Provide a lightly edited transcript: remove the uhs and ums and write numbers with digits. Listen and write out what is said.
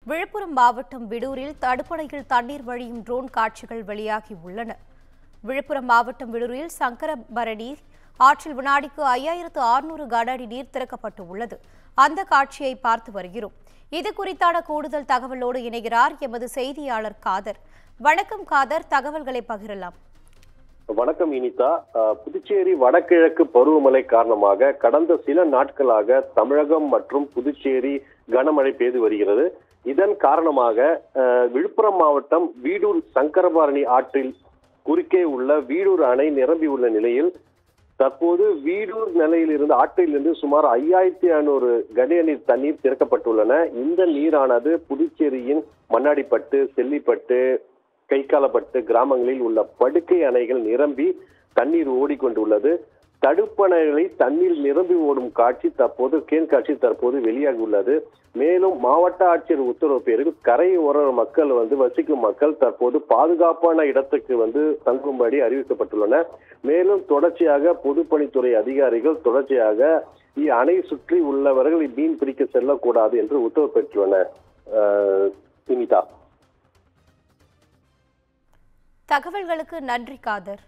விழுப்புரம் மாவட்டம் விடூரில் தடுப்பணையில் தண்ணீர் வழியும் ட்ரோன் காட்சிகள் வெளியாகி உள்ளன. விழுப்புரம் மாவட்டம் விடூரில் சங்கரபரணி ஆற்றில் வினாடிக்கு 5600 கன அடி நீர் திறக்கப்பட்டு உள்ளது. அந்த காட்சியை பார்த்து வருகிறோம். இது குறித்தான கூடுதல் தகவலோடு இணைகிறார் எமது செய்தியாளர் காதர். வணக்கம் காதர், தகவல்களை பகிரலாம். வணக்கம் இனிதா. புதுச்சேரி வடகிழக்கு பருவமழை காரணமாக கடந்த சில நாட்களாக தமிழகம் மற்றும் புதுச்சேரி கனமழை பெய்து வருகிறது. இதன் காரணமாக விழுப்புரம் மாவட்டம் வீடூர் சங்கரபரணி ஆற்றில் குறுக்கே உள்ள வீடூர் அணை நிரம்பியுள்ள நிலையில் தற்போது வீடூர் நிலையிலிருந்து ஆற்றிலிருந்து சுமார் 5500 கன அடி தண்ணீர் திறக்கப்பட்டுள்ளன. இந்த நீரானது புதுச்சேரியின் மண்ணாடிப்பட்டு, செல்லிப்பட்டு, கைக்காலப்பட்டு கிராமங்களில் உள்ள படுக்கை அணைகள் நிரம்பி தண்ணீர் ஓடிக்கொண்டுள்ளது. தடுப்பணைகளை தண்ணீர் நிரம்பி ஓடும் காட்சி தற்போது வெளியாகி உள்ளது. மேலும் மாவட்ட ஆட்சியர் உத்தரவு பேரில் கரையோர மக்கள் வசிக்கும் மக்கள் தற்போது பாதுகாப்பான இடத்துக்கு தங்கும்படி அறிவிக்கப்பட்டுள்ளன. மேலும் தொடர்ச்சியாக பொதுப்பணித்துறை அதிகாரிகள் தொடர்ச்சியாக அணை சுற்றி உள்ளவர்கள் மீன் பிடிக்க செல்லக்கூடாது என்று உத்தரவு பெற்றுள்ளனர். இனிதா, தகவல்களுக்கு நன்றி காதர்.